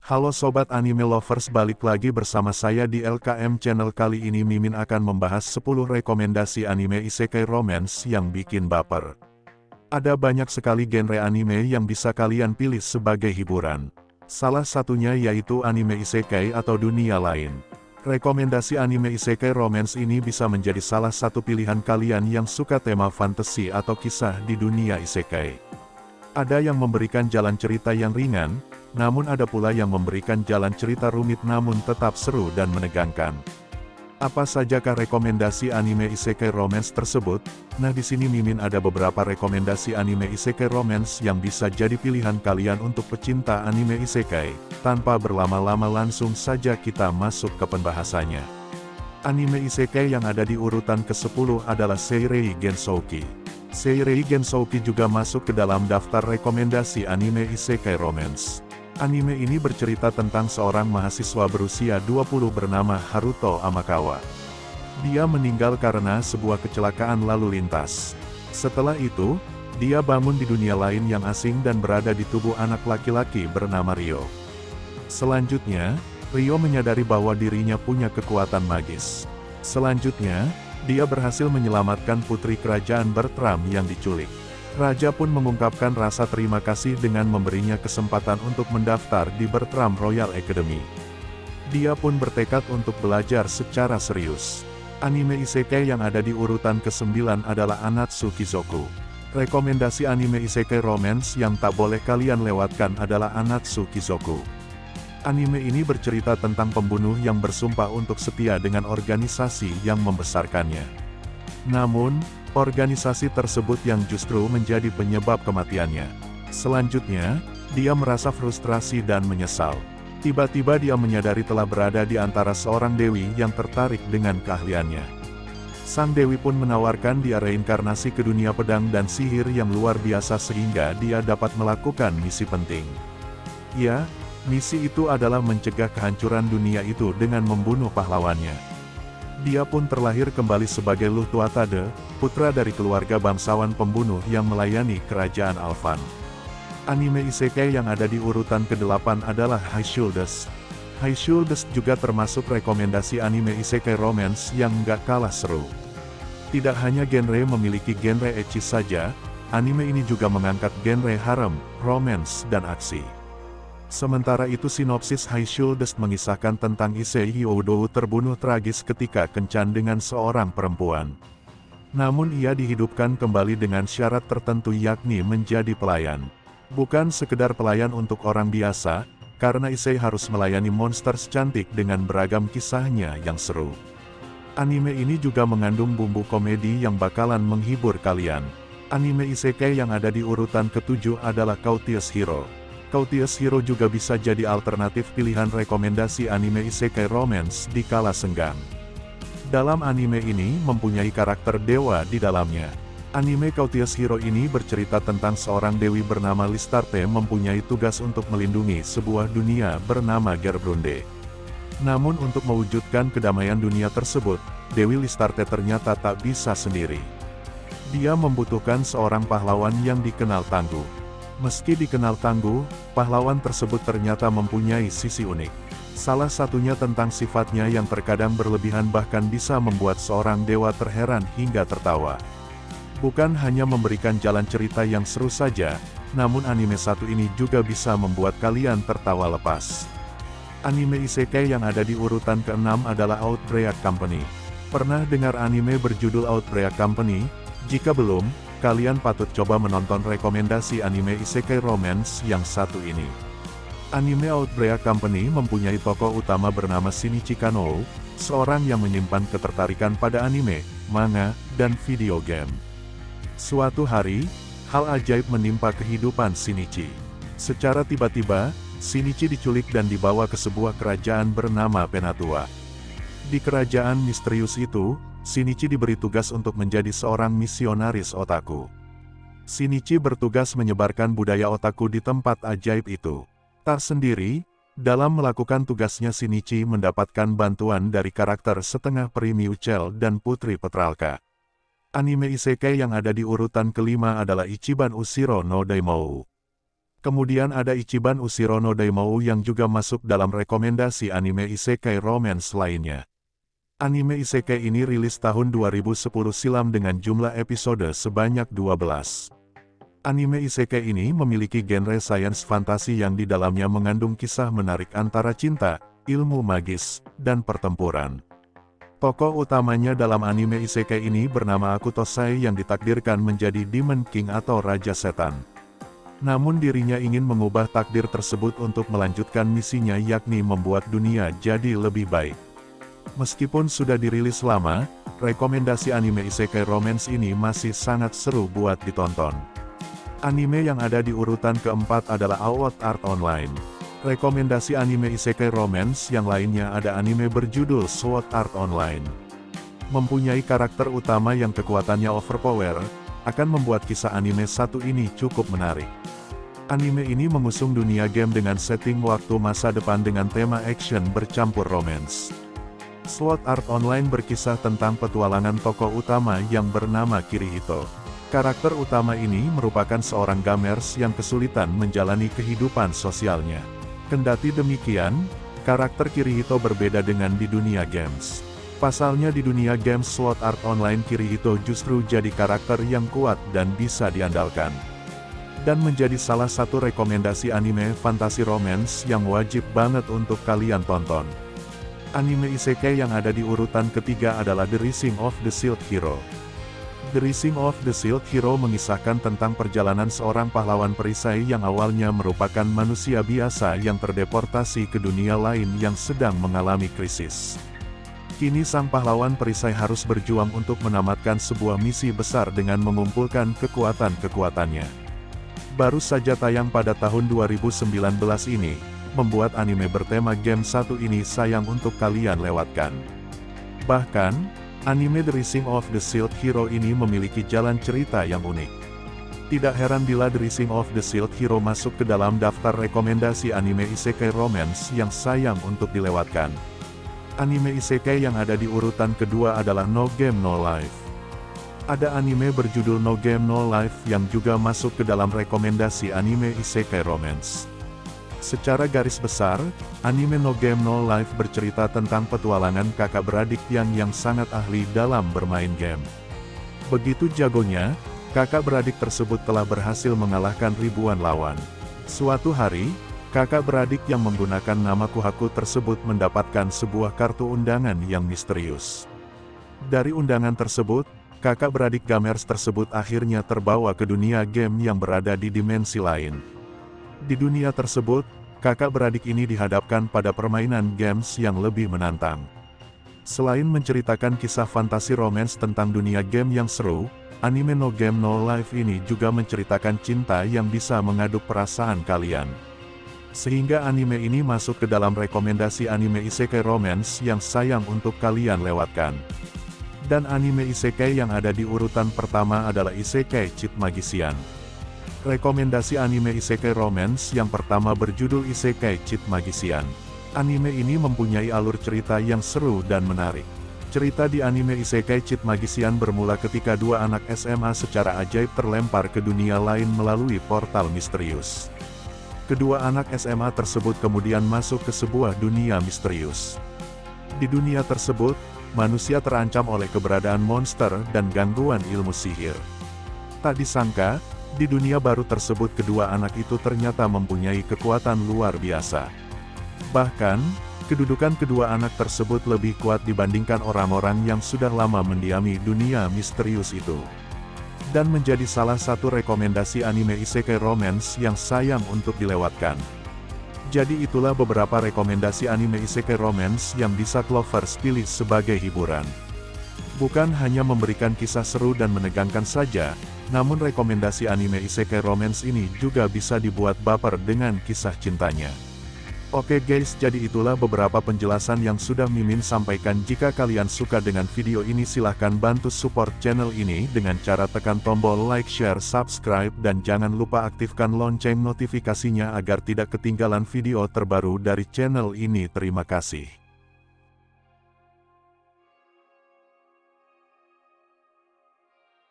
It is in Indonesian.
Halo Sobat Anime Lovers, balik lagi bersama saya di LKM Channel. Kali ini Mimin akan membahas 10 rekomendasi anime isekai romance yang bikin baper. Ada banyak sekali genre anime yang bisa kalian pilih sebagai hiburan. Salah satunya yaitu anime isekai atau dunia lain. Rekomendasi anime isekai romance ini bisa menjadi salah satu pilihan kalian yang suka tema fantasi atau kisah di dunia isekai. Ada yang memberikan jalan cerita yang ringan, namun ada pula yang memberikan jalan cerita rumit namun tetap seru dan menegangkan. Apa sajakah rekomendasi anime isekai romance tersebut? Nah, di sini Mimin ada beberapa rekomendasi anime isekai romance yang bisa jadi pilihan kalian untuk pecinta anime isekai. Tanpa berlama-lama langsung saja kita masuk ke pembahasannya. Anime isekai yang ada di urutan ke-10 adalah Seirei Gensouki. Seirei Gensouki juga masuk ke dalam daftar rekomendasi anime isekai romance. Anime ini bercerita tentang seorang mahasiswa berusia 20 bernama Haruto Amakawa. Dia meninggal karena sebuah kecelakaan lalu lintas. Setelah itu, dia bangun di dunia lain yang asing dan berada di tubuh anak laki-laki bernama Ryo. Selanjutnya, Ryo menyadari bahwa dirinya punya kekuatan magis. Selanjutnya, dia berhasil menyelamatkan putri kerajaan Bertram yang diculik. Raja pun mengungkapkan rasa terima kasih dengan memberinya kesempatan untuk mendaftar di Bertram Royal Academy. Dia pun bertekad untuk belajar secara serius. Anime isekai yang ada di urutan ke-9 adalah Anatsu Kizoku. Rekomendasi anime isekai romance yang tak boleh kalian lewatkan adalah Anatsu Kizoku. Anime ini bercerita tentang pembunuh yang bersumpah untuk setia dengan organisasi yang membesarkannya. Namun, organisasi tersebut yang justru menjadi penyebab kematiannya. Selanjutnya, dia merasa frustrasi dan menyesal. Tiba-tiba dia menyadari telah berada di antara seorang dewi yang tertarik dengan keahliannya. Sang dewi pun menawarkan dia reinkarnasi ke dunia pedang dan sihir yang luar biasa sehingga dia dapat melakukan misi penting. Ya, misi itu adalah mencegah kehancuran dunia itu dengan membunuh pahlawannya. Dia pun terlahir kembali sebagai Lutuatade, putra dari keluarga bangsawan pembunuh yang melayani kerajaan Alvan. Anime isekai yang ada di urutan ke-8 adalah High Shoulders. High Shoulders juga termasuk rekomendasi anime isekai romance yang nggak kalah seru. Tidak hanya genre memiliki genre ecchi saja, anime ini juga mengangkat genre harem, romance, dan aksi. Sementara itu sinopsis High Shoulders mengisahkan tentang Issei Hyoudou terbunuh tragis ketika kencan dengan seorang perempuan. Namun ia dihidupkan kembali dengan syarat tertentu yakni menjadi pelayan. Bukan sekedar pelayan untuk orang biasa, karena Issei harus melayani monster cantik dengan beragam kisahnya yang seru. Anime ini juga mengandung bumbu komedi yang bakalan menghibur kalian. Anime isekai yang ada di urutan ke-7 adalah Courteous Hero. Courteous Hero juga bisa jadi alternatif pilihan rekomendasi anime isekai romance di kala senggang. Dalam anime ini mempunyai karakter dewa di dalamnya. Anime Courteous Hero ini bercerita tentang seorang dewi bernama Listarte mempunyai tugas untuk melindungi sebuah dunia bernama Gerbrunde. Namun untuk mewujudkan kedamaian dunia tersebut, Dewi Listarte ternyata tak bisa sendiri. Dia membutuhkan seorang pahlawan yang dikenal tangguh. Meski dikenal tangguh, pahlawan tersebut ternyata mempunyai sisi unik. Salah satunya tentang sifatnya yang terkadang berlebihan bahkan bisa membuat seorang dewa terheran hingga tertawa. Bukan hanya memberikan jalan cerita yang seru saja, namun anime satu ini juga bisa membuat kalian tertawa lepas. Anime isekai yang ada di urutan ke-6 adalah Outbreak Company. Pernah dengar anime berjudul Outbreak Company? Jika belum, kalian patut coba menonton rekomendasi anime isekai romance yang satu ini. Anime Outbreak Company mempunyai tokoh utama bernama Shinichi Kanou, seorang yang menyimpan ketertarikan pada anime, manga, dan video game. Suatu hari, hal ajaib menimpa kehidupan Shinichi. Secara tiba-tiba, Shinichi diculik dan dibawa ke sebuah kerajaan bernama Penatua. Di kerajaan misterius itu, Shinichi diberi tugas untuk menjadi seorang misionaris otaku. Shinichi bertugas menyebarkan budaya otaku di tempat ajaib itu. Tak sendiri, dalam melakukan tugasnya Shinichi mendapatkan bantuan dari karakter setengah peri Miucel dan Putri Petralka. Anime isekai yang ada di urutan ke-5 adalah Ichiban Ushiro no Daimou. Kemudian ada Ichiban Ushiro no Daimou yang juga masuk dalam rekomendasi anime isekai romance lainnya. Anime isekai ini rilis tahun 2010 silam dengan jumlah episode sebanyak 12. Anime isekai ini memiliki genre science fantasi yang di dalamnya mengandung kisah menarik antara cinta, ilmu magis, dan pertempuran. Tokoh utamanya dalam anime isekai ini bernama Akutosai yang ditakdirkan menjadi Demon King atau Raja Setan. Namun dirinya ingin mengubah takdir tersebut untuk melanjutkan misinya yakni membuat dunia jadi lebih baik. Meskipun sudah dirilis lama, rekomendasi anime isekai romance ini masih sangat seru buat ditonton. Anime yang ada di urutan keempat adalah Sword Art Online. Rekomendasi anime isekai romance yang lainnya ada anime berjudul Sword Art Online. Mempunyai karakter utama yang kekuatannya overpower, akan membuat kisah anime satu ini cukup menarik. Anime ini mengusung dunia game dengan setting waktu masa depan dengan tema action bercampur romance. Sword Art Online berkisah tentang petualangan tokoh utama yang bernama Kirihito. Karakter utama ini merupakan seorang gamers yang kesulitan menjalani kehidupan sosialnya. Kendati demikian, karakter Kirihito berbeda dengan di dunia games. Pasalnya di dunia games Sword Art Online Kirihito justru jadi karakter yang kuat dan bisa diandalkan. Dan menjadi salah satu rekomendasi anime fantasi romance yang wajib banget untuk kalian tonton. Anime isekai yang ada di urutan ketiga adalah The Rising of the Shield Hero. The Rising of the Shield Hero mengisahkan tentang perjalanan seorang pahlawan perisai yang awalnya merupakan manusia biasa yang terdeportasi ke dunia lain yang sedang mengalami krisis. Kini sang pahlawan perisai harus berjuang untuk menamatkan sebuah misi besar dengan mengumpulkan kekuatan-kekuatannya. Baru saja tayang pada tahun 2019 ini, membuat anime bertema game satu ini sayang untuk kalian lewatkan. Bahkan, anime The Rising of the Shield Hero ini memiliki jalan cerita yang unik. Tidak heran bila The Rising of the Shield Hero masuk ke dalam daftar rekomendasi anime isekai romance yang sayang untuk dilewatkan. Anime isekai yang ada di urutan kedua adalah No Game No Life. Ada anime berjudul No Game No Life yang juga masuk ke dalam rekomendasi anime isekai romance. Secara garis besar, anime No Game No Life bercerita tentang petualangan kakak beradik yang sangat ahli dalam bermain game. Begitu jagonya, kakak beradik tersebut telah berhasil mengalahkan ribuan lawan. Suatu hari, kakak beradik yang menggunakan nama Kuhaku tersebut mendapatkan sebuah kartu undangan yang misterius. Dari undangan tersebut, kakak beradik gamers tersebut akhirnya terbawa ke dunia game yang berada di dimensi lain. Di dunia tersebut, kakak beradik ini dihadapkan pada permainan games yang lebih menantang. Selain menceritakan kisah fantasi romance tentang dunia game yang seru, anime No Game No Life ini juga menceritakan cinta yang bisa mengaduk perasaan kalian. Sehingga anime ini masuk ke dalam rekomendasi anime isekai romance yang sayang untuk kalian lewatkan. Dan anime isekai yang ada di urutan pertama adalah Isekai Cheat Magician. Rekomendasi anime isekai romance yang pertama berjudul Isekai Cheat Magician. Anime ini mempunyai alur cerita yang seru dan menarik. Cerita di anime Isekai Cheat Magician bermula ketika dua anak SMA secara ajaib terlempar ke dunia lain melalui portal misterius. Kedua anak SMA tersebut kemudian masuk ke sebuah dunia misterius. Di dunia tersebut, manusia terancam oleh keberadaan monster dan gangguan ilmu sihir. Tak disangka, di dunia baru tersebut kedua anak itu ternyata mempunyai kekuatan luar biasa. Bahkan, kedudukan kedua anak tersebut lebih kuat dibandingkan orang-orang yang sudah lama mendiami dunia misterius itu. Dan menjadi salah satu rekomendasi anime isekai romance yang sayang untuk dilewatkan. Jadi itulah beberapa rekomendasi anime isekai romance yang bisa Clovers pilih sebagai hiburan. Bukan hanya memberikan kisah seru dan menegangkan saja, namun rekomendasi anime isekai romance ini juga bisa dibuat baper dengan kisah cintanya. Oke guys, jadi itulah beberapa penjelasan yang sudah Mimin sampaikan. Jika kalian suka dengan video ini silahkan bantu support channel ini dengan cara tekan tombol like, share, subscribe, dan jangan lupa aktifkan lonceng notifikasinya agar tidak ketinggalan video terbaru dari channel ini. Terima kasih.